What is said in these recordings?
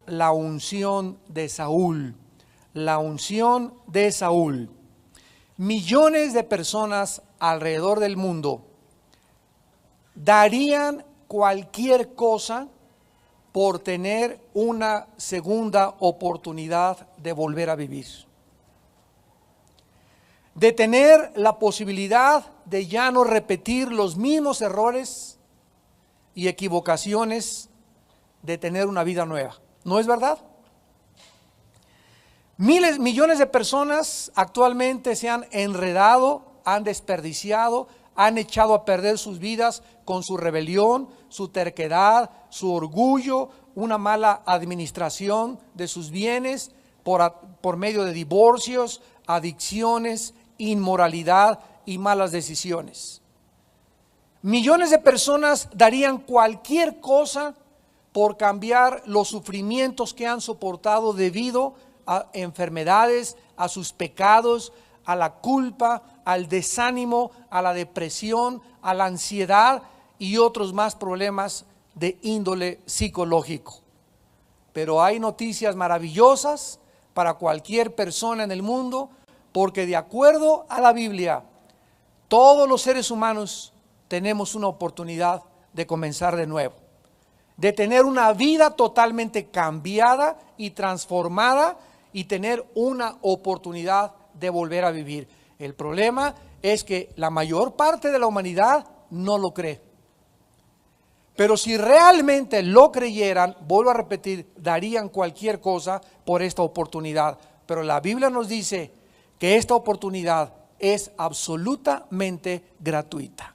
la unción de Saúl. La unción de Saúl. Millones de personas alrededor del mundo darían cualquier cosa por tener una segunda oportunidad de volver a vivir. De tener la posibilidad de ya no repetir los mismos errores y equivocaciones, de tener una vida nueva. ¿No es verdad? Millones de personas actualmente se han enredado, han desperdiciado, han echado a perder sus vidas con su rebelión, su terquedad, su orgullo, una mala administración de sus bienes por medio de divorcios, adicciones, inmoralidad y malas decisiones. Millones de personas darían cualquier cosa por cambiar los sufrimientos que han soportado debido a enfermedades, a sus pecados, a la culpa, al desánimo, a la depresión, a la ansiedad y otros más problemas de índole psicológico. Pero hay noticias maravillosas para cualquier persona en el mundo, porque de acuerdo a la Biblia, todos los seres humanos tenemos una oportunidad de comenzar de nuevo, de tener una vida totalmente cambiada y transformada y tener una oportunidad de volver a vivir. El problema es que la mayor parte de la humanidad no lo cree. Pero si realmente lo creyeran, vuelvo a repetir, darían cualquier cosa por esta oportunidad. Pero la Biblia nos dice que esta oportunidad es absolutamente gratuita.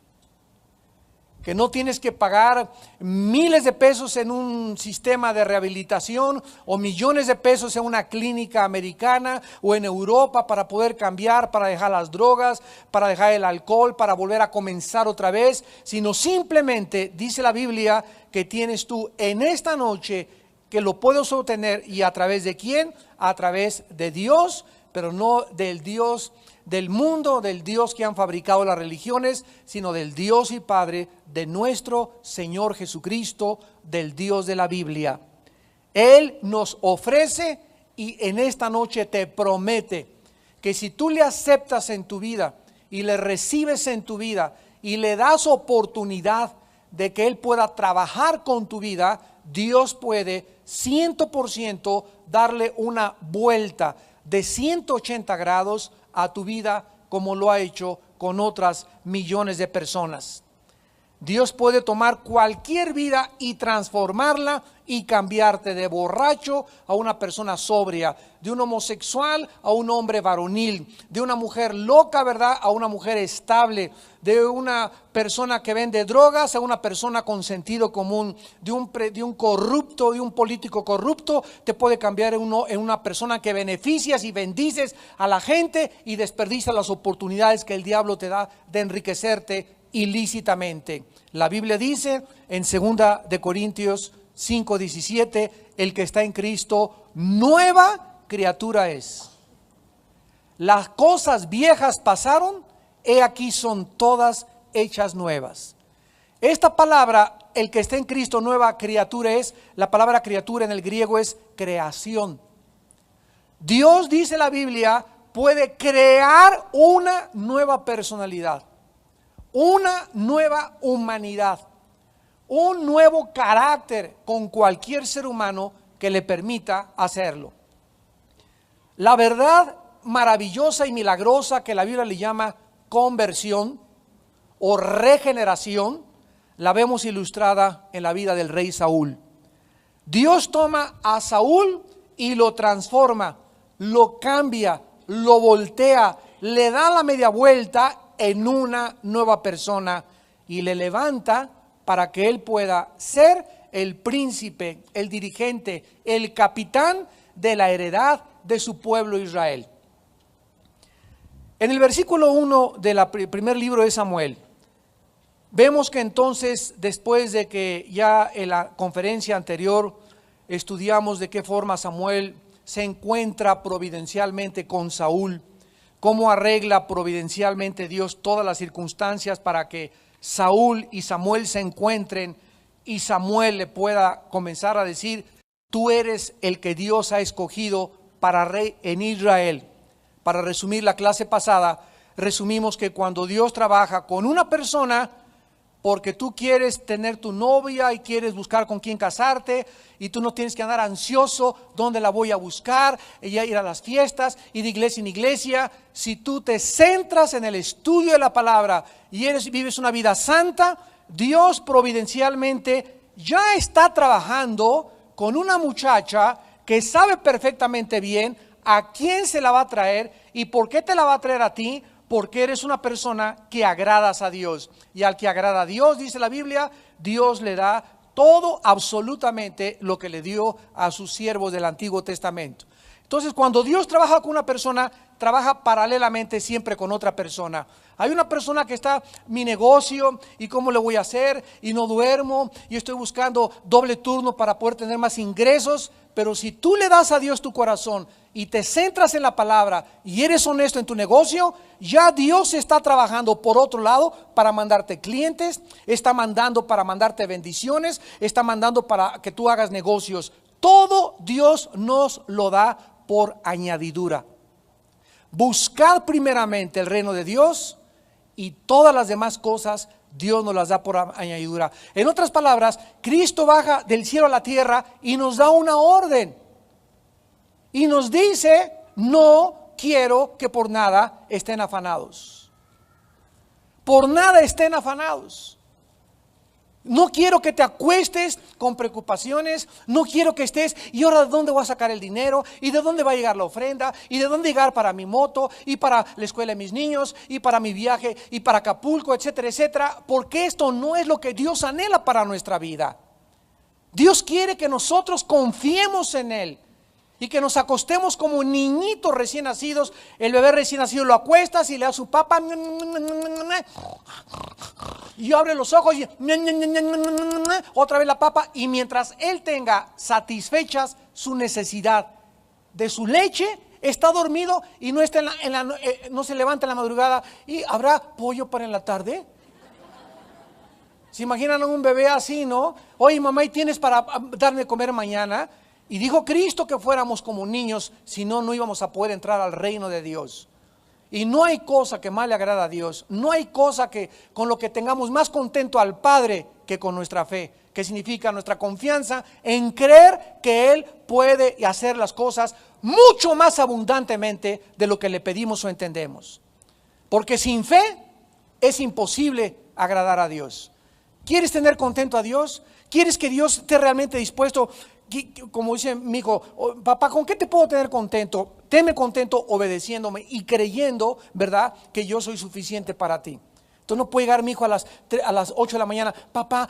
Que no tienes que pagar miles de pesos en un sistema de rehabilitación o millones de pesos en una clínica americana o en Europa para poder cambiar, para dejar las drogas, para dejar el alcohol, para volver a comenzar otra vez, sino simplemente dice la Biblia que tienes tú en esta noche, que lo puedes obtener. ¿Y a través de quién? A través de Dios, pero no del Dios del mundo, del Dios que han fabricado las religiones, sino del Dios y Padre de nuestro Señor Jesucristo, del Dios de la Biblia. Él nos ofrece y en esta noche te promete que si tú le aceptas en tu vida y le recibes en tu vida y le das oportunidad de que Él pueda trabajar con tu vida, Dios puede 100% darle una vuelta de 180 grados a tu vida, como lo ha hecho con otras millones de personas. Dios puede tomar cualquier vida y transformarla y cambiarte de borracho a una persona sobria, de un homosexual a un hombre varonil, de una mujer loca, ¿verdad?, a una mujer estable, de una persona que vende drogas a una persona con sentido común, de un corrupto, de un político corrupto, te puede cambiar en una persona que beneficias y bendices a la gente y desperdicias las oportunidades que el diablo te da de enriquecerte ilícitamente. La Biblia dice en 2 de Corintios 5:17, el que está en Cristo, nueva criatura es. Las cosas viejas pasaron, he aquí son todas hechas nuevas. Esta palabra, el que está en Cristo, nueva criatura es, la palabra criatura en el griego es creación. Dios, dice la Biblia, puede crear una nueva personalidad, una nueva humanidad, un nuevo carácter con cualquier ser humano que le permita hacerlo. La verdad maravillosa y milagrosa que la Biblia le llama conversión o regeneración, la vemos ilustrada en la vida del rey Saúl. Dios toma a Saúl y lo transforma, lo cambia, lo voltea, le da la media vuelta en una nueva persona y le levanta para que él pueda ser el príncipe, el dirigente, el capitán de la heredad de su pueblo Israel. En el versículo 1 del primer libro de Samuel, vemos que entonces, después de que ya en la conferencia anterior estudiamos de qué forma Samuel se encuentra providencialmente con Saúl, cómo arregla providencialmente Dios todas las circunstancias para que Saúl y Samuel se encuentren y Samuel le pueda comenzar a decir: Tú eres el que Dios ha escogido para rey en Israel. Para resumir la clase pasada, resumimos que cuando Dios trabaja con una persona, porque tú quieres tener tu novia y quieres buscar con quién casarte, y tú no tienes que andar ansioso, ¿dónde la voy a buscar? Ella ir a las fiestas y de iglesia en iglesia. Si tú te centras en el estudio de la palabra y vives una vida santa, Dios providencialmente ya está trabajando con una muchacha que sabe perfectamente bien a quién se la va a traer y por qué te la va a traer a ti. Porque eres una persona que agradas a Dios. Y al que agrada a Dios, dice la Biblia, Dios le da todo, absolutamente lo que le dio a sus siervos del Antiguo Testamento. Entonces, cuando Dios trabaja con una persona, trabaja paralelamente siempre con otra persona. Hay una persona que está, mi negocio, y cómo le voy a hacer, y no duermo, y estoy buscando doble turno para poder tener más ingresos. Pero si tú le das a Dios tu corazón y te centras en la palabra y eres honesto en tu negocio, ya Dios está trabajando por otro lado para mandarte clientes, está mandando para mandarte bendiciones, está mandando para que tú hagas negocios. Todo Dios nos lo da por añadidura. Buscad primeramente el reino de Dios y todas las demás cosas Dios nos las da por añadidura. En otras palabras, Cristo baja del cielo a la tierra y nos da una orden. Y nos dice, no quiero que por nada estén afanados. Por nada estén afanados. No quiero que te acuestes con preocupaciones. No quiero que estés, y ahora de dónde voy a sacar el dinero, y de dónde va a llegar la ofrenda, y de dónde llegar para mi moto, y para la escuela de mis niños, y para mi viaje, y para Acapulco, etcétera, etcétera. Porque esto no es lo que Dios anhela para nuestra vida. Dios quiere que nosotros confiemos en Él y que nos acostemos como niñitos recién nacidos. El bebé recién nacido lo acuestas y le da su papa y abre los ojos y otra vez la papa, y mientras él tenga satisfechas su necesidad de su leche, está dormido y no está no se levanta en la madrugada. ¿Y habrá pollo para en la tarde? ¿Se imaginan a un bebé así, no? Oye, mamá, ¿y tienes para darme de comer mañana? Y dijo Cristo que fuéramos como niños, si no, no íbamos a poder entrar al reino de Dios. Y no hay cosa que más le agrada a Dios. No hay cosa que con lo que tengamos más contento al Padre que con nuestra fe, que significa nuestra confianza en creer que Él puede hacer las cosas mucho más abundantemente de lo que le pedimos o entendemos. Porque sin fe es imposible agradar a Dios. ¿Quieres tener contento a Dios? ¿Quieres que Dios esté realmente dispuesto? Como dice mi hijo, papá, ¿con qué te puedo tener contento? Tenme contento obedeciéndome y creyendo, ¿verdad?, que yo soy suficiente para ti. Entonces no puede llegar mi hijo a las 8 de la mañana, papá,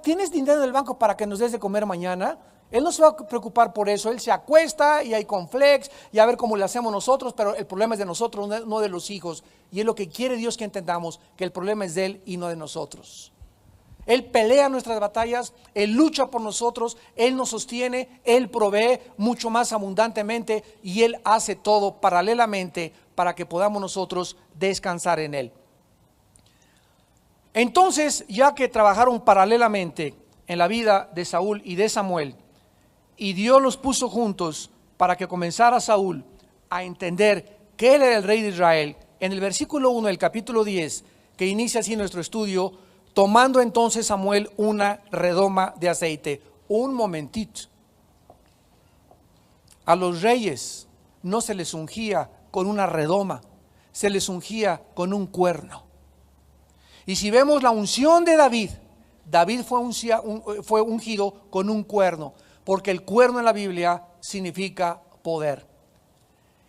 ¿tienes dinero en el banco para que nos des de comer mañana? Él no se va a preocupar por eso. Él se acuesta y hay cornflakes y a ver cómo le hacemos nosotros, pero el problema es de nosotros, no de los hijos. Y es lo que quiere Dios que entendamos, que el problema es de Él y no de nosotros. Él pelea nuestras batallas, Él lucha por nosotros, Él nos sostiene, Él provee mucho más abundantemente y Él hace todo paralelamente para que podamos nosotros descansar en Él. Entonces, ya que trabajaron paralelamente en la vida de Saúl y de Samuel, y Dios los puso juntos para que comenzara Saúl a entender que él era el rey de Israel, en el versículo 1 del capítulo 10, que inicia así nuestro estudio: tomando entonces Samuel una redoma de aceite. Un momentito. A los reyes no se les ungía con una redoma, se les ungía con un cuerno. Y si vemos la unción de David, David fue ungido con un cuerno, porque el cuerno en la Biblia significa poder.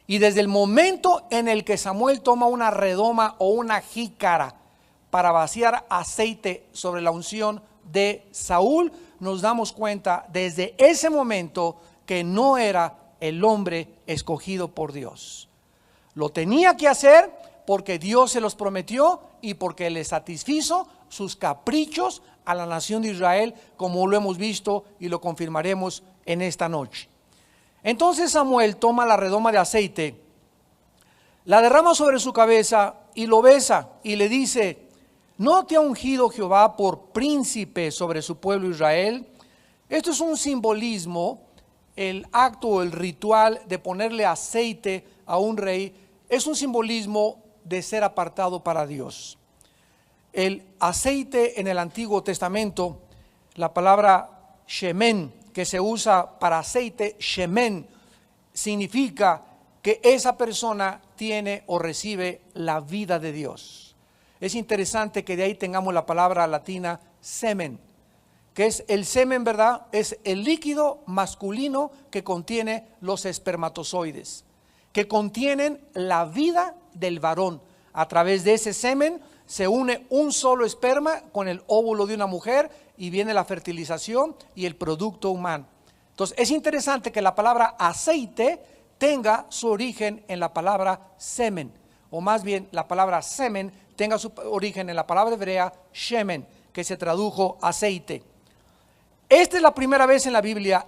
Y desde el momento en el que Samuel toma una redoma o una jícara para vaciar aceite sobre la unción de Saúl, nos damos cuenta desde ese momento que no era el hombre escogido por Dios. Lo tenía que hacer porque Dios se los prometió y porque le satisfizo sus caprichos a la nación de Israel, como lo hemos visto y lo confirmaremos en esta noche. Entonces Samuel toma la redoma de aceite, la derrama sobre su cabeza y lo besa y le dice: ¿no te ha ungido Jehová por príncipe sobre su pueblo Israel? Esto es un simbolismo el acto o el ritual de ponerle aceite a un rey es un simbolismo de ser apartado para Dios. El aceite en el Antiguo Testamento, la palabra shemen, que se usa para aceite, shemen, significa que esa persona tiene o recibe la vida de Dios. Es interesante que de ahí tengamos la palabra latina semen, que es el semen, ¿verdad? Es el líquido masculino que contiene los espermatozoides, que contienen la vida del varón. A través de ese semen se une un solo esperma con el óvulo de una mujer y viene la fertilización y el producto humano. Entonces es interesante que la palabra aceite tenga su origen en la palabra semen, o más bien la palabra semen tenga su origen en la palabra hebrea shemen, que se tradujo aceite. Esta es la primera vez en la Biblia,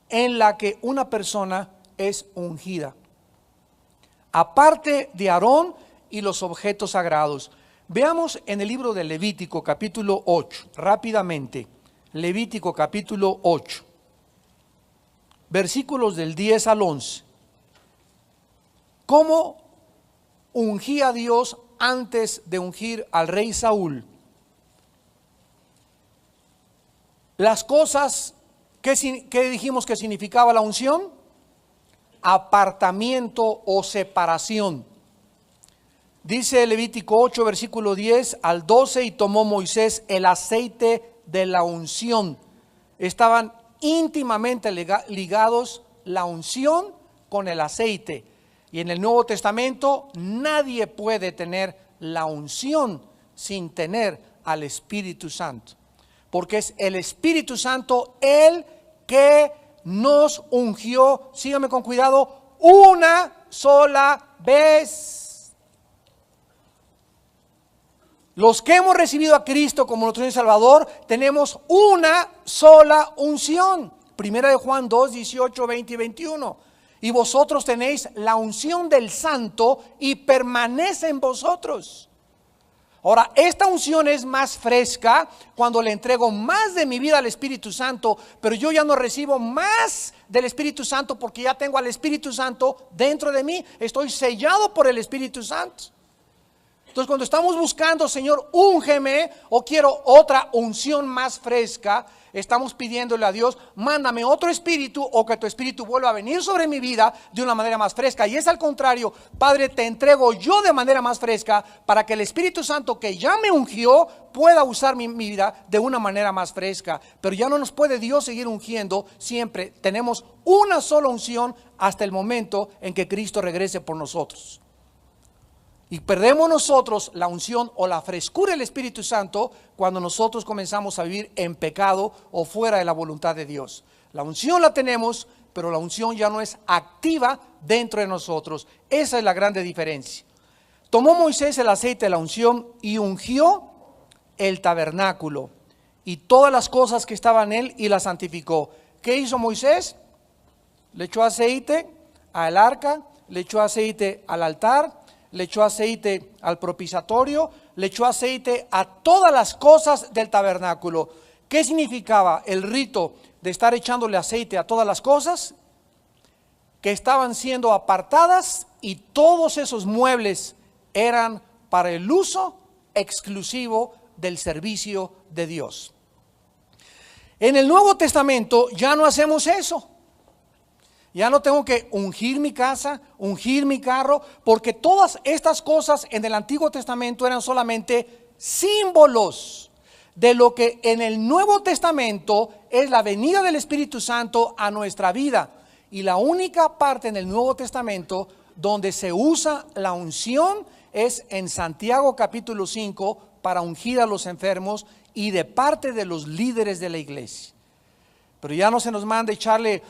en la que una persona es ungida, aparte de Aarón y los objetos sagrados. Veamos en el libro de Levítico capítulo 8, rápidamente, Levítico capítulo 8, versículos del 10 al 11. ¿Cómo ungía Dios antes de ungir al rey Saúl? Las cosas que dijimos que significaba la unción: apartamiento o separación. Dice Levítico 8, versículo 10 al 12, y tomó Moisés el aceite de la unción. Estaban íntimamente ligados la unción con el aceite. Y en el Nuevo Testamento nadie puede tener la unción sin tener al Espíritu Santo, porque es el Espíritu Santo el que nos ungió, sígame con cuidado, una sola vez. Los que hemos recibido a Cristo como nuestro Señor y Salvador tenemos una sola unción. Primera de Juan 2, 18, 20 y 21. Y vosotros tenéis la unción del Santo y permanece en vosotros. Ahora, esta unción es más fresca cuando le entrego más de mi vida al Espíritu Santo, pero yo ya no recibo más del Espíritu Santo porque ya tengo al Espíritu Santo dentro de mí. Estoy sellado por el Espíritu Santo. Entonces, cuando estamos buscando, Señor, úngeme, o quiero otra unción más fresca, estamos pidiéndole a Dios, mándame otro espíritu, o que tu espíritu vuelva a venir sobre mi vida de una manera más fresca. Y es al contrario: Padre, te entrego yo de manera más fresca para que el Espíritu Santo que ya me ungió pueda usar mi vida de una manera más fresca. Pero ya no nos puede Dios seguir ungiendo siempre. Tenemos una sola unción hasta el momento en que Cristo regrese por nosotros. Y perdemos nosotros la unción o la frescura del Espíritu Santo cuando nosotros comenzamos a vivir en pecado o fuera de la voluntad de Dios. La unción la tenemos, pero la unción ya no es activa dentro de nosotros. Esa es la grande diferencia. Tomó Moisés el aceite de la unción y ungió el tabernáculo y todas las cosas que estaban en él, y las santificó. ¿Qué hizo Moisés? Le echó aceite al arca, le echó aceite al altar, le echó aceite al propiciatorio, le echó aceite a todas las cosas del tabernáculo. ¿Qué significaba el rito de estar echándole aceite a todas las cosas? Que estaban siendo apartadas y todos esos muebles eran para el uso exclusivo del servicio de Dios. En el Nuevo Testamento ya no hacemos eso. Ya no tengo que ungir mi casa, ungir mi carro, porque todas estas cosas en el Antiguo Testamento eran solamente símbolos de lo que en el Nuevo Testamento es la venida del Espíritu Santo a nuestra vida. Y la única parte en el Nuevo Testamento donde se usa la unción es en Santiago capítulo 5 para ungir a los enfermos y de parte de los líderes de la iglesia. Pero ya no se nos manda echarle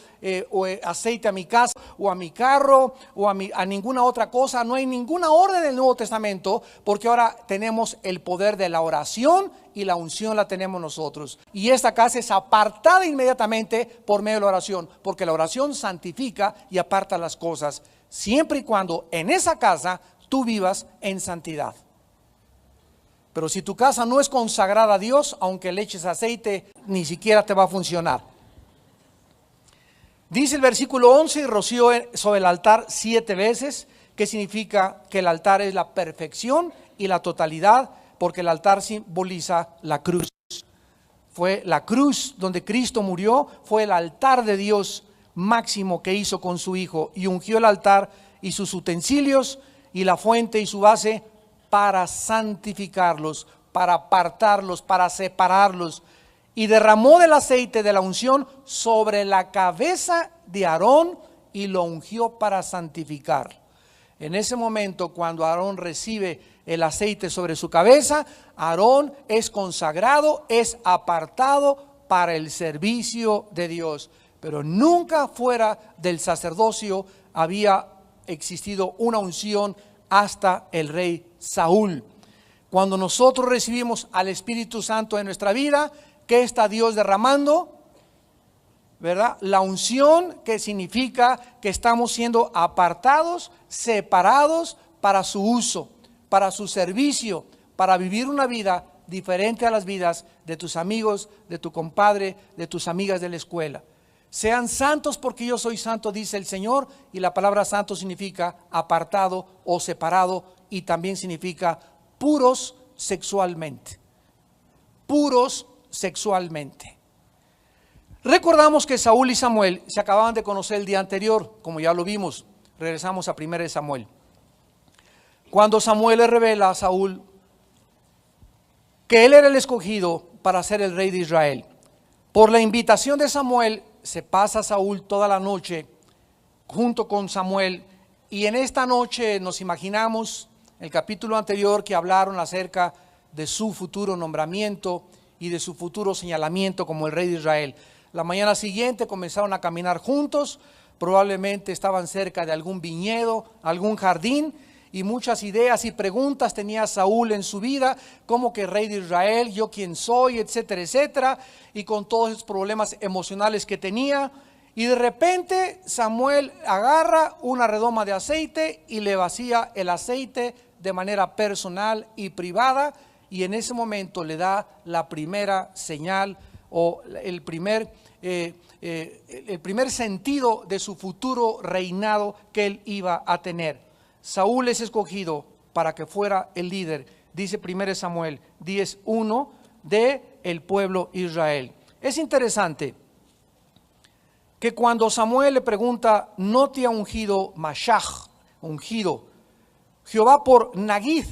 aceite a mi casa o a mi carro o a ninguna otra cosa. No hay ninguna orden del Nuevo Testamento, porque ahora tenemos el poder de la oración y la unción la tenemos nosotros. Y esta casa es apartada inmediatamente por medio de la oración, porque la oración santifica y aparta las cosas, siempre y cuando en esa casa tú vivas en santidad. Pero si tu casa no es consagrada a Dios, aunque le eches aceite, ni siquiera te va a funcionar. Dice el versículo 11, y roció sobre el altar 7 veces, que significa que el altar es la perfección y la totalidad, porque el altar simboliza la cruz. Fue la cruz donde Cristo murió, fue el altar de Dios máximo que hizo con su Hijo, y ungió el altar y sus utensilios y la fuente y su base para santificarlos, para apartarlos, para separarlos, y derramó del aceite de la unción sobre la cabeza de Aarón y lo ungió para santificar. En ese momento, cuando Aarón recibe el aceite sobre su cabeza, Aarón es consagrado, es apartado para el servicio de Dios. Pero nunca fuera del sacerdocio había existido una unción hasta el rey Saúl. Cuando nosotros recibimos al Espíritu Santo en nuestra vida, ¿qué está Dios derramando? ¿Verdad? La unción, que significa que estamos siendo apartados, separados para su uso, para su servicio, para vivir una vida diferente a las vidas de tus amigos, de tu compadre, de tus amigas de la escuela. Sean santos porque yo soy santo, dice el Señor, y la palabra santo significa apartado o separado, y también significa puros sexualmente. Puros sexualmente. Recordamos que Saúl y Samuel se acababan de conocer el día anterior, como ya lo vimos. Regresamos a 1 Samuel. Cuando Samuel le revela a Saúl que él era el escogido para ser el rey de Israel, por la invitación de Samuel, se pasa Saúl toda la noche junto con Samuel, y en esta noche nos imaginamos el capítulo anterior que hablaron acerca de su futuro nombramiento y de su futuro señalamiento como el rey de Israel. La mañana siguiente comenzaron a caminar juntos, probablemente estaban cerca de algún viñedo, algún jardín, y muchas ideas y preguntas tenía Saúl en su vida, como que rey de Israel, yo quién soy, etcétera, etcétera, y con todos esos problemas emocionales que tenía. Y de repente Samuel agarra una redoma de aceite y le vacía el aceite de manera personal y privada, y en ese momento le da la primera señal o el primer sentido de su futuro reinado que él iba a tener. Saúl es escogido para que fuera el líder, dice 1 Samuel 10:1, de el pueblo Israel. Es interesante que cuando Samuel le pregunta, ¿no te ha ungido Mashach, ungido Jehová por Nagid?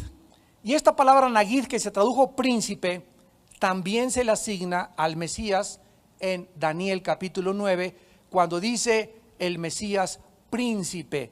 Y esta palabra Nagid, que se tradujo príncipe, también se le asigna al Mesías en Daniel capítulo 9, cuando dice el Mesías príncipe.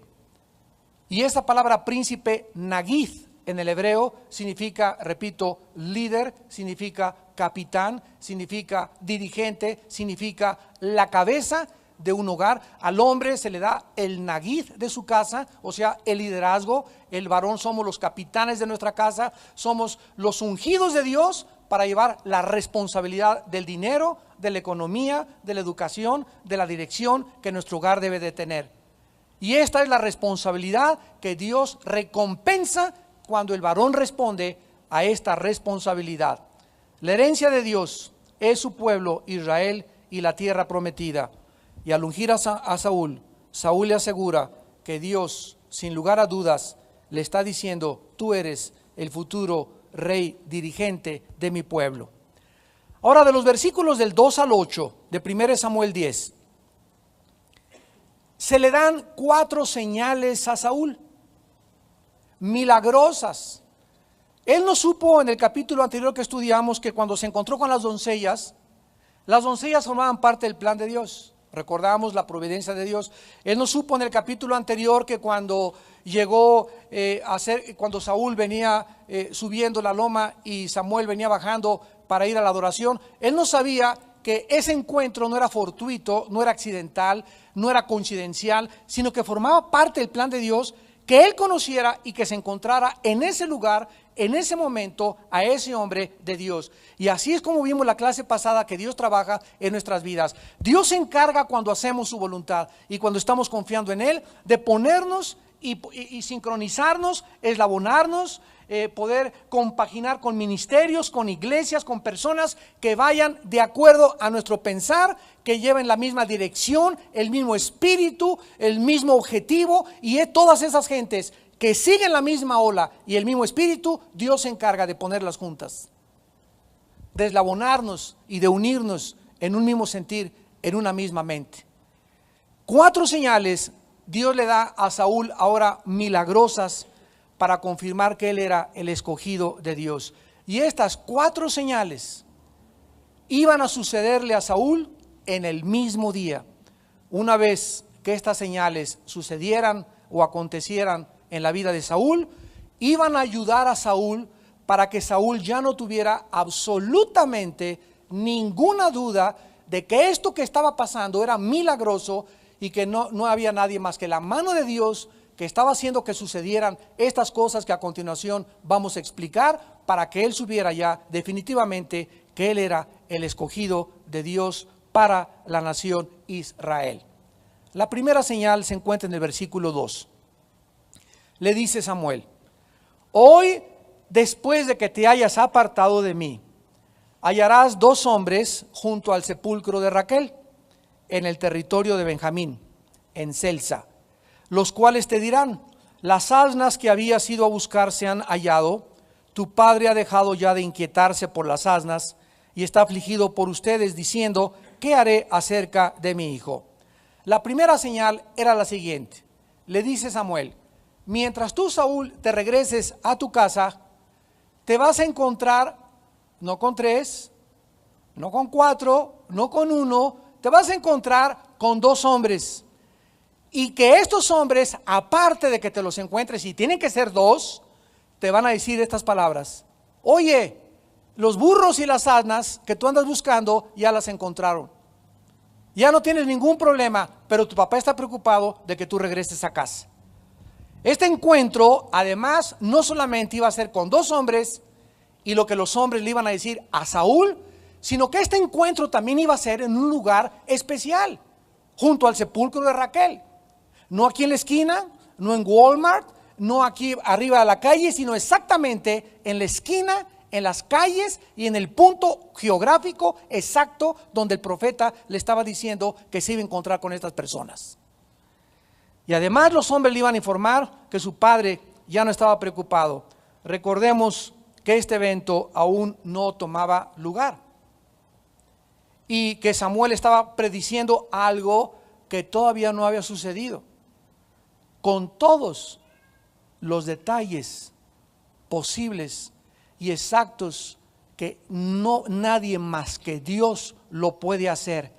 Y esta palabra príncipe, Nagid, en el hebreo significa, repito, líder, significa capitán, significa dirigente, significa la cabeza de un hogar. Al hombre se le da el Nagid de su casa, o sea, el liderazgo. El varón somos los capitanes de nuestra casa, somos los ungidos de Dios para llevar la responsabilidad del dinero, de la economía, de la educación, de la dirección que nuestro hogar debe de tener. Y esta es la responsabilidad que Dios recompensa cuando el varón responde a esta responsabilidad. La herencia de Dios es su pueblo Israel y la tierra prometida. Y al ungir a Saúl, Saúl le asegura que Dios, sin lugar a dudas, le está diciendo, tú eres el futuro rey dirigente de mi pueblo. Ahora, de los versículos del 2 al 8 de 1 Samuel 10, se le dan 4 señales a Saúl, milagrosas. Él no supo en el capítulo anterior que estudiamos que cuando se encontró con las doncellas formaban parte del plan de Dios. Recordamos la providencia de Dios. Él no supo en el capítulo anterior que cuando llegó cuando Saúl venía subiendo la loma y Samuel venía bajando para ir a la adoración, él no sabía que ese encuentro no era fortuito, no era accidental, no era coincidencial, sino que formaba parte del plan de Dios, que él conociera y que se encontrara en ese lugar, en ese momento, a ese hombre de Dios. Y así es como vimos la clase pasada, que Dios trabaja en nuestras vidas. Dios se encarga, cuando hacemos su voluntad y cuando estamos confiando en Él, de ponernos y sincronizarnos, eslabonarnos, poder compaginar con ministerios, con iglesias, con personas que vayan de acuerdo a nuestro pensar, que lleven la misma dirección, el mismo espíritu, el mismo objetivo, y todas esas gentes que siguen la misma ola y el mismo espíritu, Dios se encarga de ponerlas juntas, de eslabonarnos y de unirnos en un mismo sentir, en una misma mente. 4 señales Dios le da a Saúl ahora milagrosas para confirmar que él era el escogido de Dios. Y estas 4 señales iban a sucederle a Saúl en el mismo día. Una vez que estas señales sucedieran o acontecieran en la vida de Saúl, iban a ayudar a Saúl para que Saúl ya no tuviera absolutamente ninguna duda de que esto que estaba pasando era milagroso y que no había nadie más que la mano de Dios que estaba haciendo que sucedieran estas cosas que a continuación vamos a explicar, para que él supiera ya definitivamente que él era el escogido de Dios para la nación Israel. La primera señal se encuentra en el versículo 2. Le dice Samuel: hoy, después de que te hayas apartado de mí, hallarás 2 hombres junto al sepulcro de Raquel, en el territorio de Benjamín, en Selsa, los cuales te dirán: las asnas que habías ido a buscar se han hallado, tu padre ha dejado ya de inquietarse por las asnas y está afligido por ustedes, diciendo: ¿qué haré acerca de mi hijo? La primera señal era la siguiente. Le dice Samuel: mientras tú, Saúl, te regreses a tu casa, te vas a encontrar no con 3, no con 4, no con 1, te vas a encontrar con 2 hombres. Y que estos hombres, aparte de que te los encuentres, y tienen que ser 2, te van a decir estas palabras: oye, los burros y las asnas que tú andas buscando ya las encontraron. Ya no tienes ningún problema, pero tu papá está preocupado de que tú regreses a casa. Este encuentro, además, no solamente iba a ser con 2 hombres y lo que los hombres le iban a decir a Saúl, sino que este encuentro también iba a ser en un lugar especial, junto al sepulcro de Raquel. No aquí en la esquina, no en Walmart, no aquí arriba de la calle, sino exactamente en la esquina, en las calles y en el punto geográfico exacto donde el profeta le estaba diciendo que se iba a encontrar con estas personas. Y además los hombres le iban a informar que su padre ya no estaba preocupado. Recordemos que este evento aún no tomaba lugar y que Samuel estaba prediciendo algo que todavía no había sucedido, con todos los detalles posibles y exactos que nadie más que Dios lo puede hacer.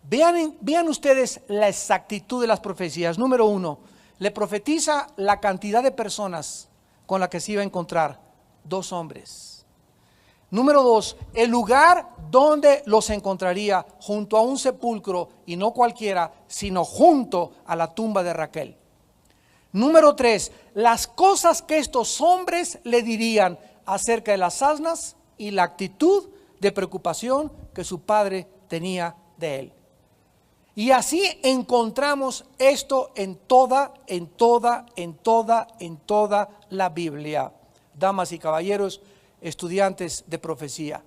Vean ustedes la exactitud de las profecías. Número 1, le profetiza la cantidad de personas con la que se iba a encontrar: 2 hombres. Número 2, el lugar donde los encontraría: junto a un sepulcro, y no cualquiera, sino junto a la tumba de Raquel. Número 3, las cosas que estos hombres le dirían acerca de las asnas y la actitud de preocupación que su padre tenía de él. Y así encontramos esto en toda la Biblia. Damas y caballeros, estudiantes de profecía.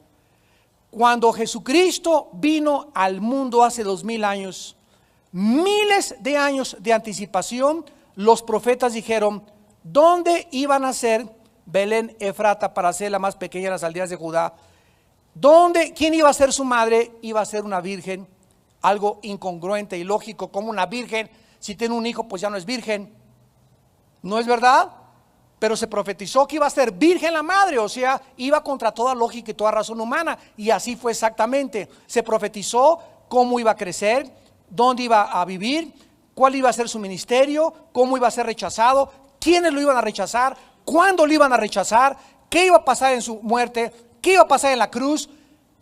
Cuando Jesucristo vino al mundo hace 2000 años, miles de años de anticipación, los profetas dijeron dónde iban a ser Belén Efrata, para ser la más pequeña de las aldeas de Judá. ¿Quién iba a ser su madre? Iba a ser una virgen. Algo incongruente y lógico, como una virgen, si tiene un hijo, pues ya no es virgen. ¿No es verdad? Pero se profetizó que iba a ser virgen la madre, o sea, iba contra toda lógica y toda razón humana. Y así fue exactamente. Se profetizó cómo iba a crecer, dónde iba a vivir, cuál iba a ser su ministerio, cómo iba a ser rechazado, quiénes lo iban a rechazar, cuándo lo iban a rechazar, qué iba a pasar en su muerte, qué iba a pasar en la cruz.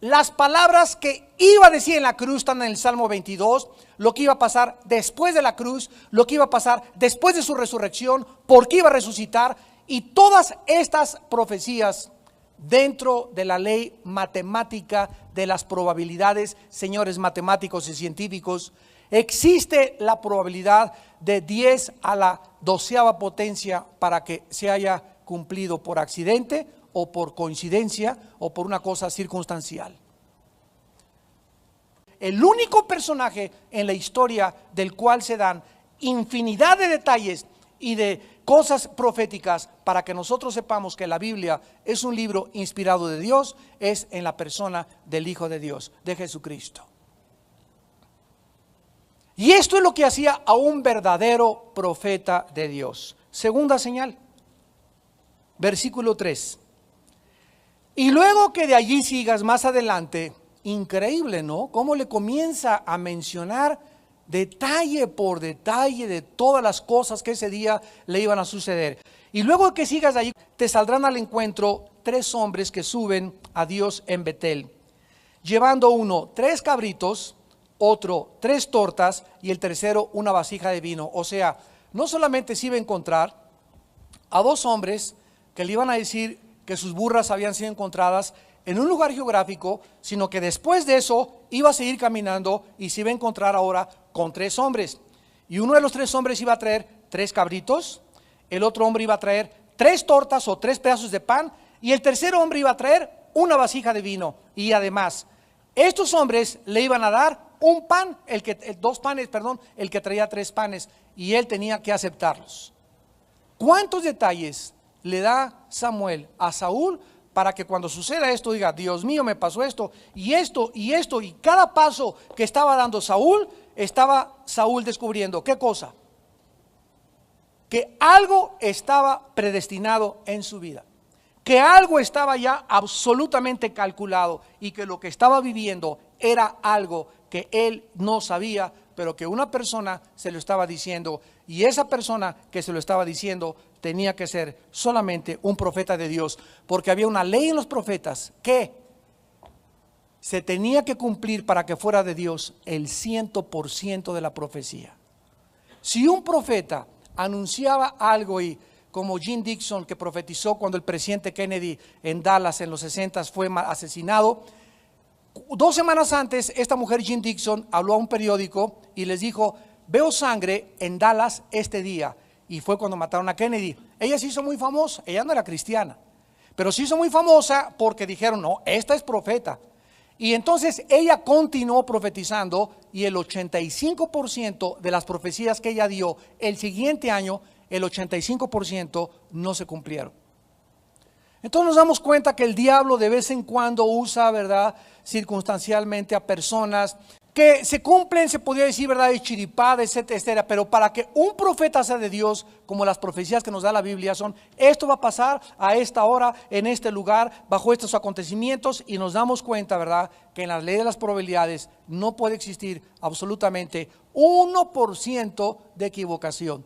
Las palabras que iba a decir en la cruz están en el Salmo 22, lo que iba a pasar después de la cruz, lo que iba a pasar después de su resurrección, por qué iba a resucitar. Y todas estas profecías dentro de la ley matemática de las probabilidades, señores matemáticos y científicos, existe la probabilidad de 10 a la 12ª potencia para que se haya cumplido por accidente o por coincidencia o por una cosa circunstancial. El único personaje en la historia del cual se dan infinidad de detalles y de cosas proféticas para que nosotros sepamos que la Biblia es un libro inspirado de Dios, es en la persona del Hijo de Dios, de Jesucristo. Y esto es lo que hacía a un verdadero profeta de Dios. Segunda señal, versículo 3. Y luego que de allí sigas más adelante, increíble, ¿no? Cómo le comienza a mencionar detalle por detalle de todas las cosas que ese día le iban a suceder. Y luego que sigas allí, te saldrán al encuentro 3 hombres que suben a Dios en Betel, llevando uno 3 cabritos, otro 3 tortas y el tercero una vasija de vino. O sea, no solamente se iba a encontrar a 2 hombres que le iban a decir que sus burras habían sido encontradas en un lugar geográfico, sino que después de eso iba a seguir caminando y se iba a encontrar ahora con 3 hombres. Y uno de los 3 hombres iba a traer 3 cabritos, el otro hombre iba a traer 3 tortas o 3 pedazos de pan, y el tercer hombre iba a traer una vasija de vino. Y además, estos hombres le iban a dar un pan, el que traía 3 panes, y él tenía que aceptarlos. ¿Cuántos detalles le da Samuel a Saúl para que cuando suceda esto diga, Dios mío, me pasó esto, y esto, y esto, y cada paso que estaba dando Saúl, estaba Saúl descubriendo, ¿qué cosa? Que algo estaba predestinado en su vida, que algo estaba ya absolutamente calculado, y que lo que estaba viviendo era algo que él no sabía, pero que una persona se lo estaba diciendo, y esa persona que se lo estaba diciendo tenía que ser solamente un profeta de Dios, porque había una ley en los profetas que se tenía que cumplir para que fuera de Dios el 100% de la profecía. Si un profeta anunciaba algo, y como Jim Dixon, que profetizó cuando el presidente Kennedy en Dallas en los 60 fue asesinado, 2 semanas antes esta mujer Jim Dixon habló a un periódico y les dijo, veo sangre en Dallas este día. Y fue cuando mataron a Kennedy. Ella se hizo muy famosa, ella no era cristiana, pero se hizo muy famosa porque dijeron, no, esta es profeta. Y entonces ella continuó profetizando, y el 85% de las profecías que ella dio el siguiente año, el 85% no se cumplieron. Entonces nos damos cuenta que el diablo de vez en cuando usa, ¿verdad?, circunstancialmente a personas que se cumplen, se podría decir, ¿verdad?, de chiripada, etcétera, etcétera. Pero para que un profeta sea de Dios, como las profecías que nos da la Biblia son, esto va a pasar a esta hora, en este lugar, bajo estos acontecimientos, y nos damos cuenta, ¿verdad?, que en la ley de las probabilidades no puede existir absolutamente 1% de equivocación.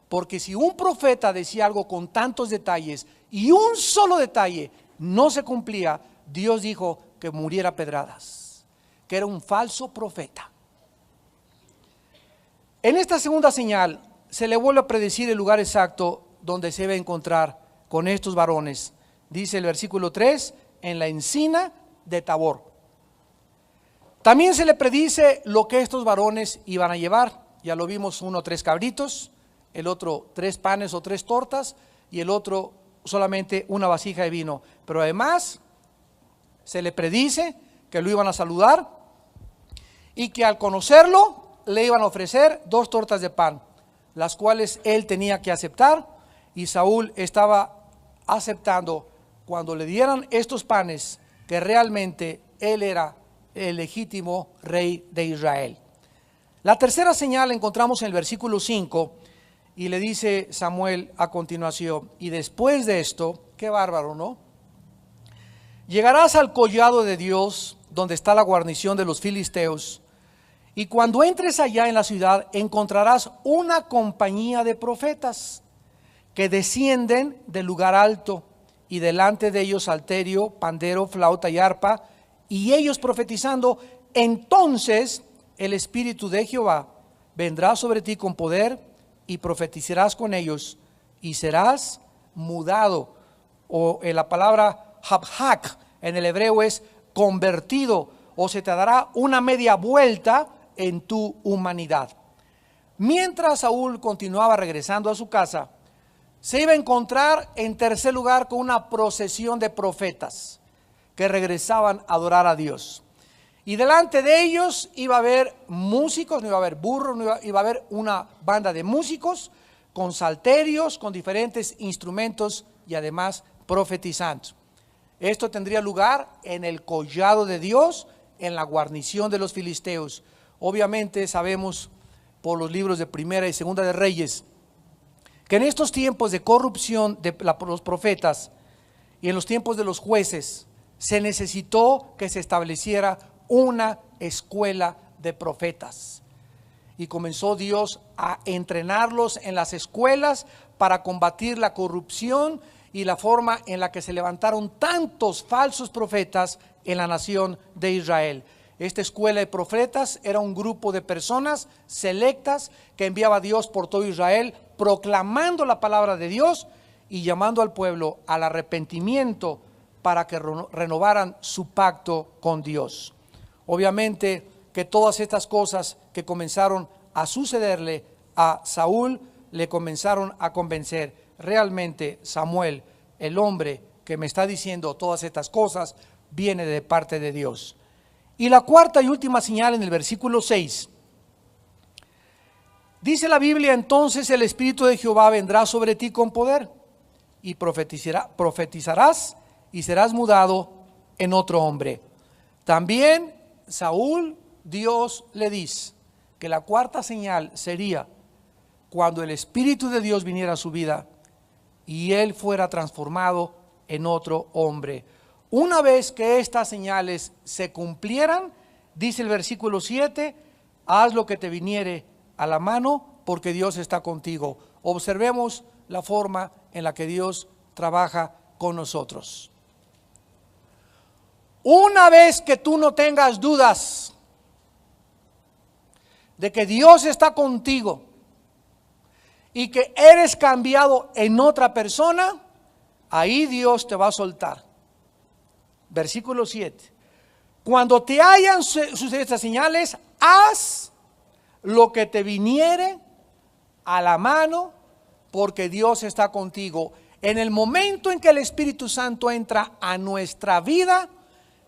Porque si un profeta decía algo con tantos detalles y un solo detalle no se cumplía, Dios dijo que muriera a pedradas, que era un falso profeta. En esta segunda señal se le vuelve a predecir el lugar exacto donde se debe encontrar con estos varones. Dice el versículo 3, en la encina de Tabor. También se le predice lo que estos varones iban a llevar. Ya lo vimos, uno 3 cabritos, el otro 3 panes o 3 tortas, y el otro solamente una vasija de vino. Pero además se le predice que lo iban a saludar, y que al conocerlo le iban a ofrecer 2 tortas de pan, las cuales él tenía que aceptar, y Saúl estaba aceptando cuando le dieran estos panes que realmente él era el legítimo rey de Israel. La tercera señal la encontramos en el versículo 5, y le dice Samuel a continuación, y después de esto, qué bárbaro, ¿no? Llegarás al collado de Dios, donde está la guarnición de los filisteos, y cuando entres allá en la ciudad encontrarás una compañía de profetas que descienden del lugar alto, y delante de ellos salterio, pandero, flauta y arpa, y ellos profetizando. Entonces el Espíritu de Jehová vendrá sobre ti con poder, y profetizarás con ellos, y serás mudado. O en la palabra habhak, en el hebreo es convertido, o se te dará una media vuelta en tu humanidad. Mientras Saúl continuaba regresando a su casa, se iba a encontrar en tercer lugar con una procesión de profetas que regresaban a adorar a Dios. Y delante de ellos iba a haber músicos, no iba a haber burros, iba a haber una banda de músicos con salterios, con diferentes instrumentos y además profetizando. Esto tendría lugar en el collado de Dios, en la guarnición de los filisteos. Obviamente sabemos por los libros de Primera y Segunda de Reyes que en estos tiempos de corrupción de los profetas y en los tiempos de los jueces se necesitó que se estableciera una escuela de profetas. Y comenzó Dios a entrenarlos en las escuelas para combatir la corrupción y la forma en la que se levantaron tantos falsos profetas en la nación de Israel. Esta escuela de profetas era un grupo de personas selectas que enviaba Dios por todo Israel, proclamando la palabra de Dios y llamando al pueblo al arrepentimiento para que renovaran su pacto con Dios. Obviamente que todas estas cosas que comenzaron a sucederle a Saúl le comenzaron a convencer. Realmente Samuel, el hombre que me está diciendo todas estas cosas, viene de parte de Dios. Y la cuarta y última señal en el versículo 6. Dice la Biblia: entonces el Espíritu de Jehová vendrá sobre ti con poder y profetizarás y serás mudado en otro hombre. También Saúl, Dios le dice que la cuarta señal sería cuando el Espíritu de Dios viniera a su vida y él fuera transformado en otro hombre. Una vez que estas señales se cumplieran, dice el versículo 7, haz lo que te viniere a la mano, porque Dios está contigo. Observemos la forma en la que Dios trabaja con nosotros. Una vez que tú no tengas dudas de que Dios está contigo y que eres cambiado en otra persona, ahí Dios te va a soltar. Versículo 7. Cuando te hayan sucedido estas señales, haz lo que te viniere a la mano, porque Dios está contigo. En el momento en que el Espíritu Santo entra a nuestra vida,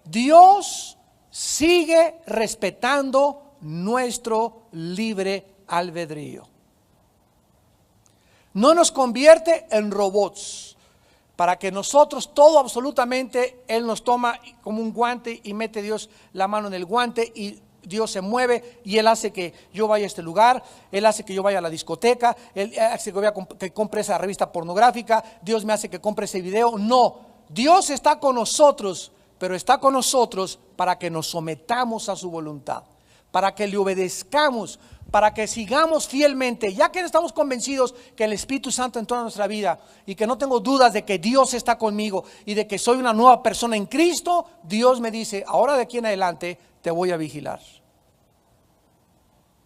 Dios sigue respetando nuestro libre albedrío. No nos convierte en robots para que nosotros todo absolutamente Él nos toma como un guante y mete Dios la mano en el guante y Dios se mueve y Él hace que yo vaya a este lugar, Él hace que yo vaya a la discoteca, Él hace que compre esa revista pornográfica, Dios me hace que compre ese video. No, Dios está con nosotros, pero está con nosotros para que nos sometamos a su voluntad, para que le obedezcamos, para que sigamos fielmente, ya que estamos convencidos que el Espíritu Santo entró en nuestra vida y que no tengo dudas de que Dios está conmigo y de que soy una nueva persona en Cristo. Dios me dice, ahora de aquí en adelante te voy a vigilar.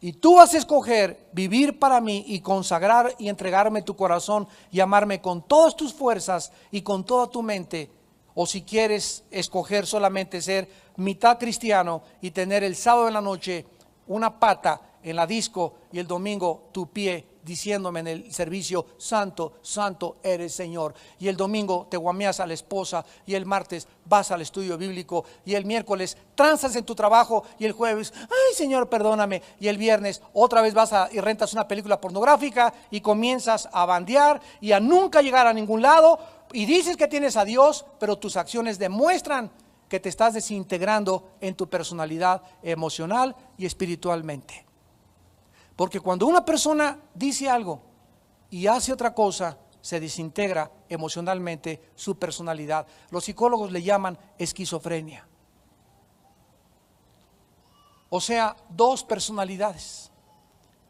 Y tú vas a escoger vivir para mí y consagrar y entregarme tu corazón y amarme con todas tus fuerzas y con toda tu mente. O si quieres escoger solamente ser mitad cristiano y tener el sábado en la noche una pata en la disco y el domingo tu pie diciéndome en el servicio, santo, santo eres Señor. Y el domingo te guameas a la esposa y el martes vas al estudio bíblico y el miércoles transas en tu trabajo y el jueves, ay Señor perdóname, y el viernes otra vez vas y rentas una película pornográfica y comienzas a bandear y a nunca llegar a ningún lado y dices que tienes a Dios, pero tus acciones demuestran que te estás desintegrando en tu personalidad emocional y espiritualmente. Porque cuando una persona dice algo y hace otra cosa, se desintegra emocionalmente su personalidad. Los psicólogos le llaman esquizofrenia. O sea, dos personalidades.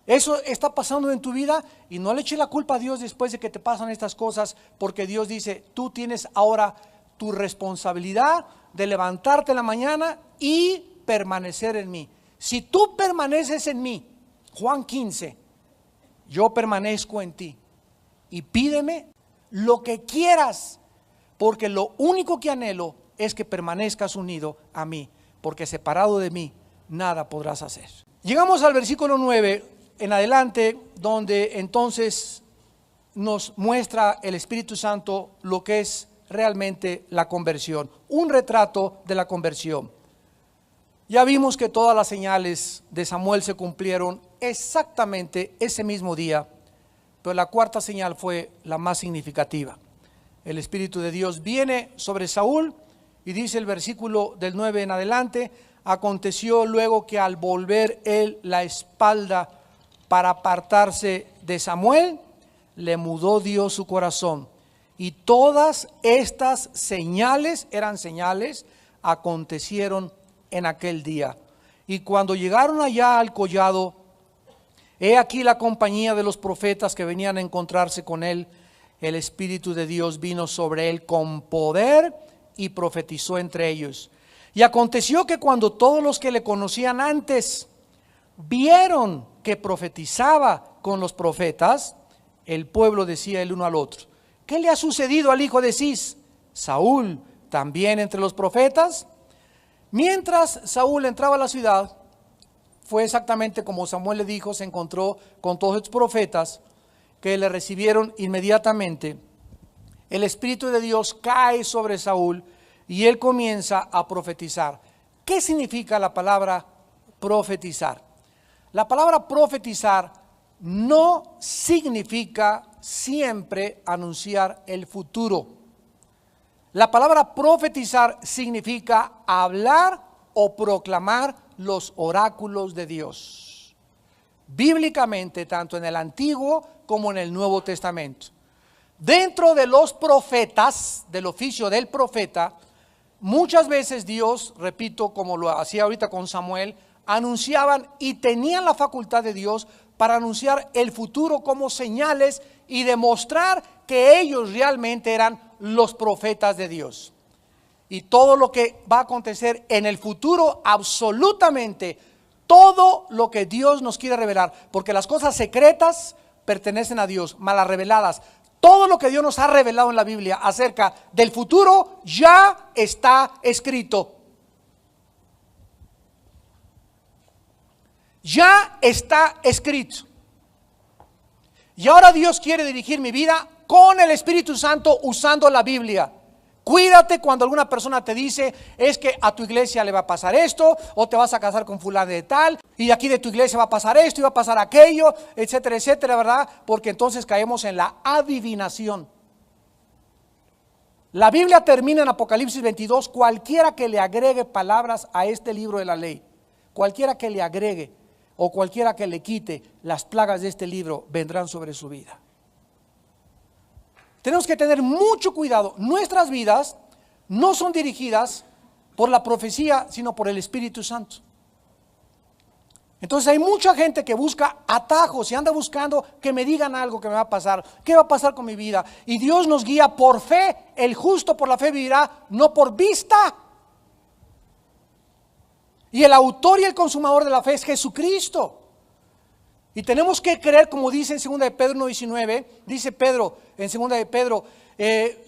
Eso está pasando en tu vida y no le eches la culpa a Dios después de que te pasan estas cosas, porque Dios dice, tú tienes ahora tu responsabilidad de levantarte en la mañana y permanecer en mí. Si tú permaneces en mí, Juan 15, yo permanezco en ti y pídeme lo que quieras, porque lo único que anhelo es que permanezcas unido a mí, porque separado de mí nada podrás hacer. Llegamos al versículo 9 en adelante, donde entonces nos muestra el Espíritu Santo lo que es realmente la conversión, un retrato de la conversión. Ya vimos que todas las señales de Samuel se cumplieron exactamente ese mismo día, pero la cuarta señal fue la más significativa. El Espíritu de Dios viene sobre Saúl y dice el versículo del 9 en adelante: aconteció luego que al volver él la espalda para apartarse de Samuel, le mudó Dios su corazón. Y todas estas señales, eran señales, acontecieron en aquel día. Y cuando llegaron allá al collado, he aquí la compañía de los profetas que venían a encontrarse con él. El Espíritu de Dios vino sobre él con poder y profetizó entre ellos. Y aconteció que cuando todos los que le conocían antes vieron que profetizaba con los profetas, el pueblo decía el uno al otro: ¿qué le ha sucedido al hijo de Cis? ¿Saúl también entre los profetas? Mientras Saúl entraba a la ciudad, fue exactamente como Samuel le dijo, se encontró con todos estos profetas que le recibieron inmediatamente. El Espíritu de Dios cae sobre Saúl y él comienza a profetizar. ¿Qué significa la palabra profetizar? La palabra profetizar no significa siempre anunciar el futuro. La palabra profetizar significa hablar o proclamar los oráculos de Dios. Bíblicamente, tanto en el Antiguo como en el Nuevo Testamento. Dentro de los profetas, del oficio del profeta, muchas veces Dios, repito, como lo hacía ahorita con Samuel, anunciaban y tenían la facultad de Dios para anunciar el futuro como señales y demostrar que ellos realmente eran los profetas de Dios. Y todo lo que va a acontecer en el futuro, absolutamente todo lo que Dios nos quiere revelar, porque las cosas secretas pertenecen a Dios, mas las reveladas, todo lo que Dios nos ha revelado en la Biblia acerca del futuro ya está escrito. Ya está escrito. Y ahora Dios quiere dirigir mi vida con el Espíritu Santo usando la Biblia. Cuídate cuando alguna persona te dice: es que a tu iglesia le va a pasar esto, o te vas a casar con fulano de tal, y aquí de tu iglesia va a pasar esto y va a pasar aquello, etcétera, etcétera, ¿verdad? Porque entonces caemos en la adivinación. La Biblia termina en Apocalipsis 22: cualquiera que le agregue palabras a este libro de la ley, cualquiera que le agregue o cualquiera que le quite, las plagas de este libro vendrán sobre su vida. Tenemos que tener mucho cuidado. Nuestras vidas no son dirigidas por la profecía, sino por el Espíritu Santo. Entonces hay mucha gente que busca atajos y anda buscando que me digan algo que me va a pasar, qué va a pasar con mi vida. Y Dios nos guía por fe. El justo por la fe vivirá, no por vista. Y el autor y el consumador de la fe es Jesucristo. Y tenemos que creer, como dice en 2 de Pedro 1:19, dice Pedro en 2 de Pedro,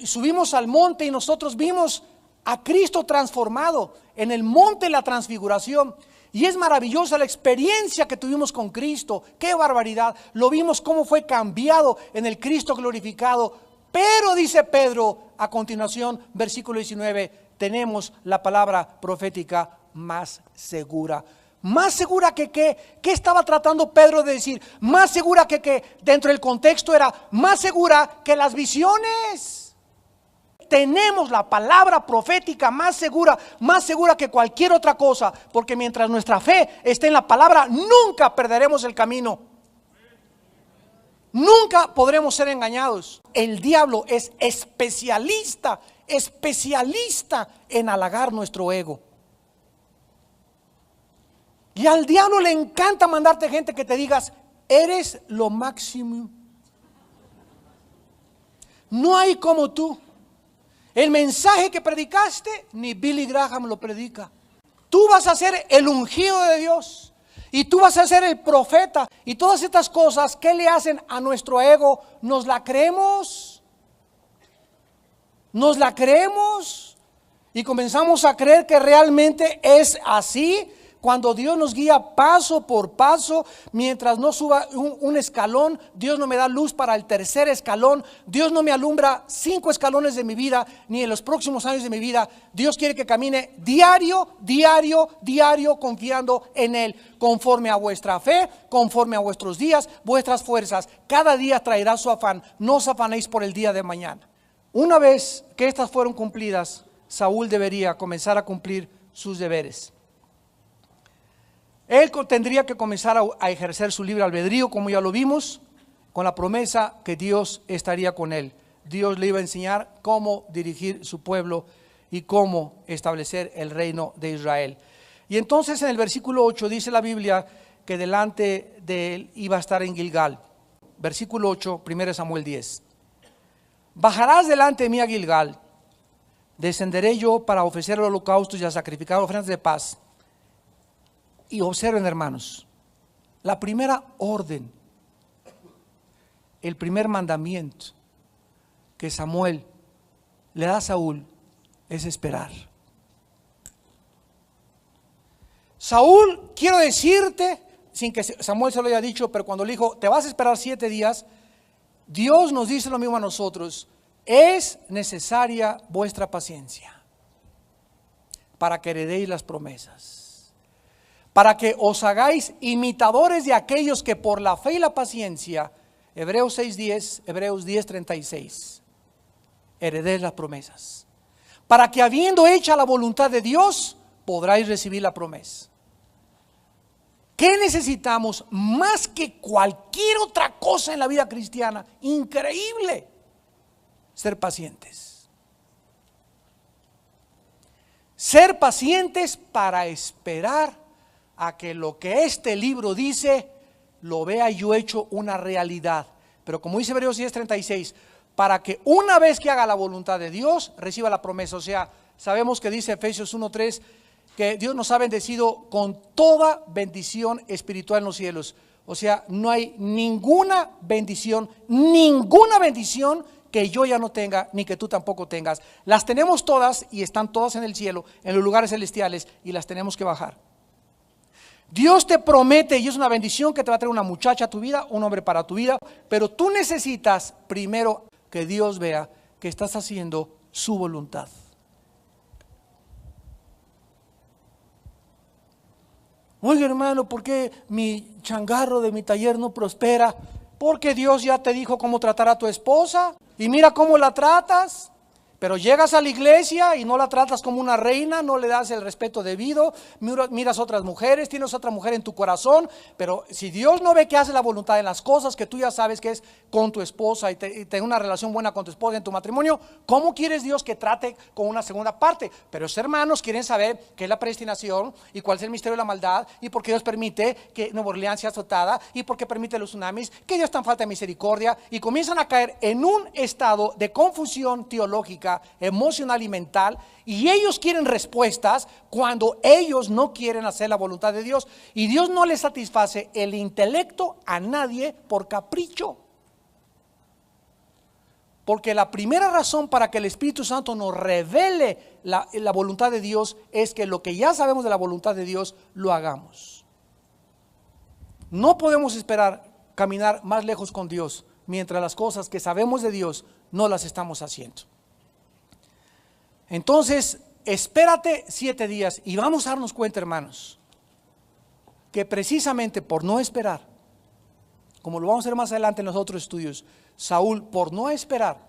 subimos al monte y nosotros vimos a Cristo transformado en el monte de la transfiguración. Y es maravillosa la experiencia que tuvimos con Cristo. ¡Qué barbaridad! Lo vimos cómo fue cambiado en el Cristo glorificado. Pero dice Pedro a continuación, versículo 19, tenemos la palabra profética más segura. Más segura que qué. ¿Qué estaba tratando Pedro de decir? Más segura que qué. Dentro del contexto era más segura que las visiones. Tenemos la palabra profética más segura que cualquier otra cosa, porque mientras nuestra fe esté en la palabra, nunca perderemos el camino. Nunca podremos ser engañados. El diablo es especialista en halagar nuestro ego. Y al diablo le encanta mandarte gente que te digas: eres lo máximo. No hay como tú. El mensaje que predicaste, ni Billy Graham lo predica. Tú vas a ser el ungido de Dios. Y tú vas a ser el profeta. Y todas estas cosas, ¿qué le hacen a nuestro ego? ¿Nos la creemos? Nos la creemos y comenzamos a creer que realmente es así. Cuando Dios nos guía paso por paso, mientras no suba un escalón, Dios no me da luz para el tercer escalón, Dios no me alumbra 5 escalones de mi vida, ni en los próximos años de mi vida. Dios quiere que camine diario, confiando en Él, conforme a vuestra fe, conforme a vuestros días, vuestras fuerzas. Cada día traerá su afán, no os afanéis por el día de mañana. Una vez que estas fueron cumplidas, Saúl debería comenzar a cumplir sus deberes. Él tendría que comenzar a ejercer su libre albedrío, como ya lo vimos, con la promesa que Dios estaría con él. Dios le iba a enseñar cómo dirigir su pueblo y cómo establecer el reino de Israel. Y entonces en el versículo 8 dice la Biblia que delante de él iba a estar en Gilgal. Versículo 8, 1 Samuel 10. Bajarás delante de mí a Gilgal, descenderé yo para ofrecer holocaustos y a sacrificar ofrendas de paz. Y observen, hermanos, la primera orden, el primer mandamiento que Samuel le da a Saúl es esperar. Saúl, quiero decirte, sin que Samuel se lo haya dicho, pero cuando le dijo, te vas a esperar 7 días, Dios nos dice lo mismo a nosotros: es necesaria vuestra paciencia para que heredéis las promesas, para que os hagáis imitadores de aquellos que por la fe y la paciencia, Hebreos 6:10, Hebreos 10:36, heredéis las promesas, para que habiendo hecha la voluntad de Dios, podráis recibir la promesa. ¿Qué necesitamos más que cualquier otra cosa en la vida cristiana? Increíble. Ser pacientes. Ser pacientes para esperar a que lo que este libro dice lo vea yo hecho una realidad. Pero como dice Hebreos 10:36, para que una vez que haga la voluntad de Dios reciba la promesa. O sea, sabemos que dice Efesios 1:3 que Dios nos ha bendecido con toda bendición espiritual en los cielos. O sea, no hay ninguna bendición que yo ya no tenga, ni que tú tampoco tengas. Las tenemos todas y están todas en el cielo, en los lugares celestiales, y las tenemos que bajar. Dios te promete, y es una bendición, que te va a traer una muchacha a tu vida, un hombre para tu vida, pero tú necesitas primero que Dios vea que estás haciendo su voluntad. Oye, hermano, ¿por qué mi changarro de mi taller no prospera? Porque Dios ya te dijo cómo tratar a tu esposa y mira cómo la tratas. Pero llegas a la iglesia y no la tratas como una reina, no le das el respeto debido, miras otras mujeres, tienes otra mujer en tu corazón. Pero si Dios no ve que hace la voluntad en las cosas que tú ya sabes que es con tu esposa y tener una relación buena con tu esposa en tu matrimonio, ¿cómo quieres Dios que trate con una segunda parte? Pero los hermanos quieren saber qué es la predestinación y cuál es el misterio de la maldad y por qué Dios permite que Nueva Orleans sea azotada y por qué permite los tsunamis, que Dios está en falta de misericordia, y comienzan a caer en un estado de confusión teológica, emocional y mental, y ellos quieren respuestas cuando ellos no quieren hacer la voluntad de Dios, y Dios no le satisface el intelecto a nadie por capricho. Porque la primera razón para que el Espíritu Santo nos revele la voluntad de Dios es que lo que ya sabemos de la voluntad de Dios lo hagamos. No podemos esperar caminar más lejos con Dios mientras las cosas que sabemos de Dios no las estamos haciendo. Entonces, espérate 7 días y vamos a darnos cuenta, hermanos, que precisamente por no esperar, como lo vamos a ver más adelante en los otros estudios, Saúl, por no esperar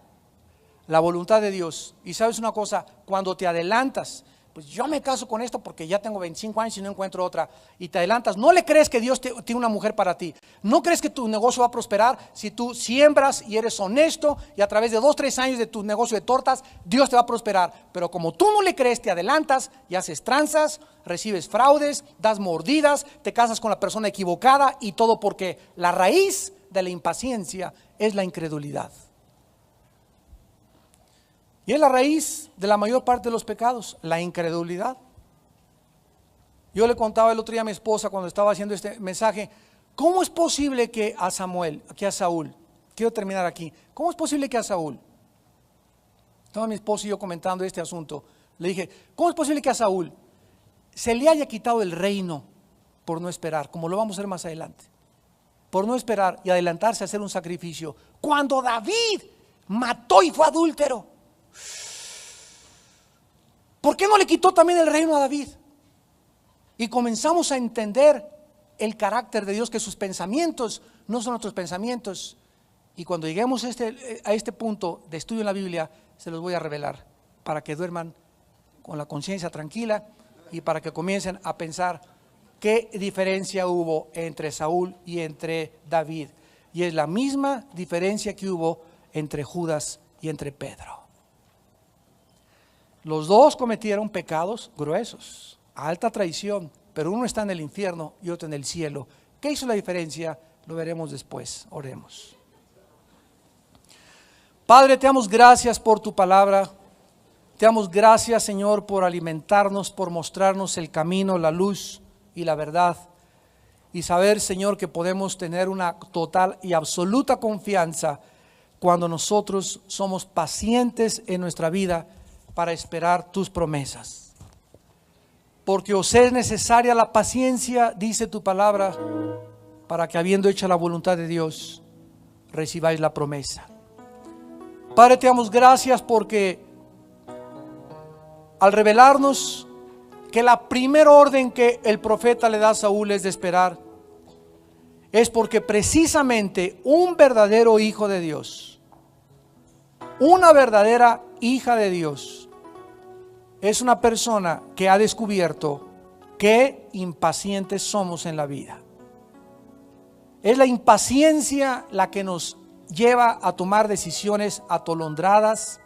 la voluntad de Dios, y sabes una cosa, cuando te adelantas, pues yo me caso con esto porque ya tengo 25 años y no encuentro otra, y te adelantas, no le crees que Dios tiene una mujer para ti, no crees que tu negocio va a prosperar si tú siembras y eres honesto, y a través de 2-3 años de tu negocio de tortas, Dios te va a prosperar. Pero como tú no le crees, te adelantas y haces tranzas, recibes fraudes, das mordidas, te casas con la persona equivocada, y todo porque la raíz de la impaciencia es la incredulidad. Y es la raíz de la mayor parte de los pecados, la incredulidad. Yo le contaba el otro día a mi esposa cuando estaba haciendo este mensaje, ¿cómo es posible que a Saúl, quiero terminar aquí, ¿cómo es posible que a Saúl Estaba mi esposo y yo comentando este asunto. Le dije, ¿cómo es posible que a Saúl se le haya quitado el reino por no esperar, como lo vamos a ver más adelante? Por no esperar y adelantarse a hacer un sacrificio, cuando David mató y fue adúltero. ¿Por qué no le quitó también el reino a David? Y comenzamos a entender el carácter de Dios, que sus pensamientos no son nuestros pensamientos. Y cuando lleguemos a este punto de estudio en la Biblia, se los voy a revelar para que duerman con la conciencia tranquila y para que comiencen a pensar qué diferencia hubo entre Saúl y entre David. Y es la misma diferencia que hubo entre Judas y entre Pedro. Los dos cometieron pecados gruesos, alta traición, pero uno está en el infierno y otro en el cielo. ¿Qué hizo la diferencia? Lo veremos después. Oremos. Padre, te damos gracias por tu palabra. Te damos gracias, Señor, por alimentarnos, por mostrarnos el camino, la luz y la verdad. Y saber, Señor, que podemos tener una total y absoluta confianza cuando nosotros somos pacientes en nuestra vida para esperar tus promesas. Porque os es necesaria la paciencia, dice tu palabra, para que habiendo hecho la voluntad de Dios, recibáis la promesa. Padre, te damos gracias porque al revelarnos que la primera orden que el profeta le da a Saúl es de esperar, es porque precisamente un verdadero hijo de Dios, una verdadera hija de Dios, es una persona que ha descubierto qué impacientes somos en la vida. Es la impaciencia la que nos lleva a tomar decisiones atolondradas,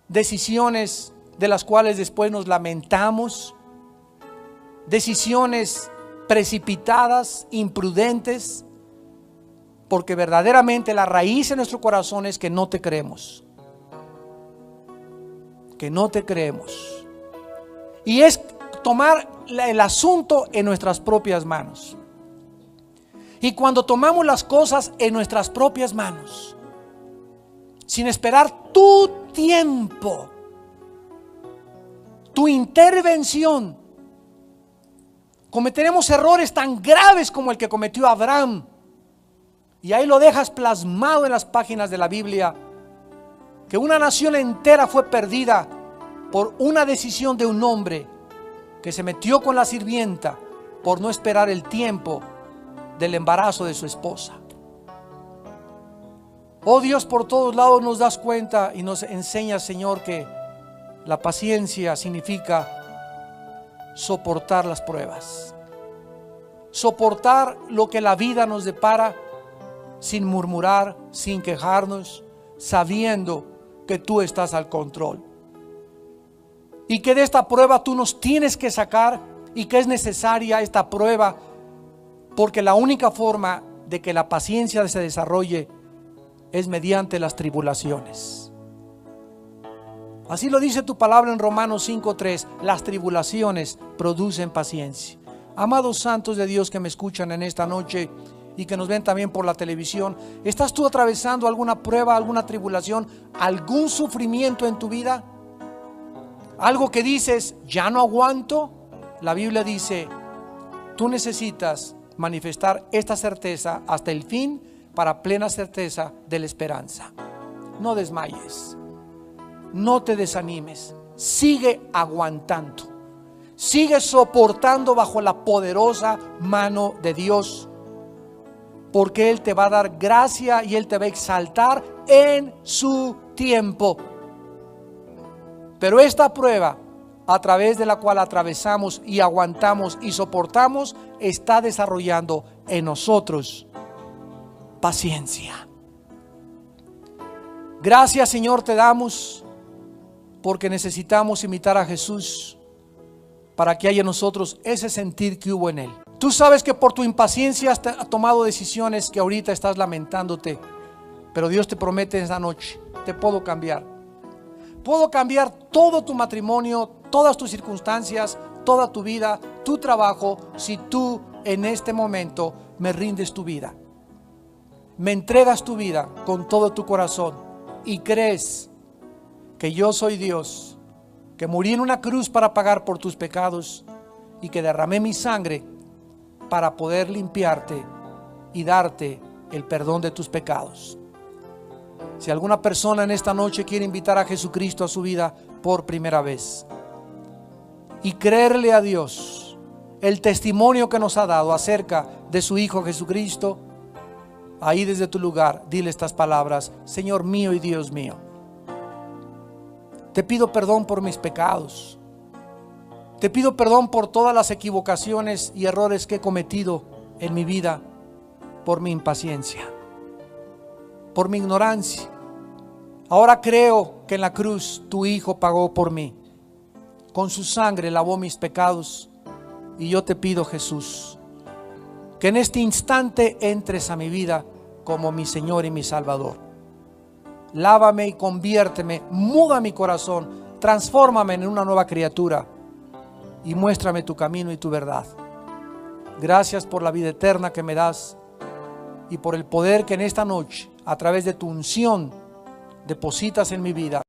decisiones de las cuales después nos lamentamos, decisiones precipitadas, imprudentes, porque verdaderamente la raíz de nuestro corazón es que no te creemos. Que no te creemos. Y es tomar el asunto en nuestras propias manos. Y cuando tomamos las cosas en nuestras propias manos, sin esperar tu tiempo, tu intervención, cometeremos errores tan graves como el que cometió Abraham. Y ahí lo dejas plasmado en las páginas de la Biblia, que una nación entera fue perdida por una decisión de un hombre que se metió con la sirvienta por no esperar el tiempo del embarazo de su esposa. Oh Dios, por todos lados nos das cuenta y nos enseñas, Señor, que la paciencia significa soportar las pruebas, soportar lo que la vida nos depara sin murmurar, sin quejarnos, sabiendo que tú estás al control y que de esta prueba tú nos tienes que sacar y que es necesaria esta prueba, porque la única forma de que la paciencia se desarrolle es mediante las tribulaciones. Así lo dice tu palabra en Romanos 5:3, las tribulaciones producen paciencia. Amados santos de Dios que me escuchan en esta noche y que nos ven también por la televisión, ¿estás tú atravesando alguna prueba, alguna tribulación, algún sufrimiento en tu vida? Algo que dices, ya no aguanto. La Biblia dice, tú necesitas manifestar esta certeza hasta el fin para plena certeza de la esperanza. No desmayes, no te desanimes, sigue aguantando, sigue soportando bajo la poderosa mano de Dios, porque Él te va a dar gracia y Él te va a exaltar en su tiempo. Pero esta prueba, a través de la cual atravesamos y aguantamos y soportamos, está desarrollando en nosotros paciencia. Gracias, Señor, te damos, porque necesitamos imitar a Jesús para que haya en nosotros ese sentir que hubo en Él. Tú sabes que por tu impaciencia has tomado decisiones que ahorita estás lamentándote, pero Dios te promete esta noche, te puedo cambiar. Puedo cambiar todo tu matrimonio, todas tus circunstancias, toda tu vida, tu trabajo, si tú en este momento me rindes tu vida, me entregas tu vida con todo tu corazón y crees que yo soy Dios, que morí en una cruz para pagar por tus pecados y que derramé mi sangre para poder limpiarte y darte el perdón de tus pecados. Si alguna persona en esta noche quiere invitar a Jesucristo a su vida por primera vez y creerle a Dios el testimonio que nos ha dado acerca de su Hijo Jesucristo, ahí desde tu lugar dile estas palabras: Señor mío y Dios mío, te pido perdón por mis pecados. Te pido perdón por todas las equivocaciones y errores que he cometido en mi vida, por mi impaciencia, por mi ignorancia. Ahora creo que en la cruz tu Hijo pagó por mí. Con su sangre lavó mis pecados. Y yo te pido, Jesús, que en este instante entres a mi vida como mi Señor y mi Salvador. Lávame y conviérteme, muda mi corazón, transfórmame en una nueva criatura y muéstrame tu camino y tu verdad. Gracias por la vida eterna que me das y por el poder que en esta noche, a través de tu unción, depositas en mi vida.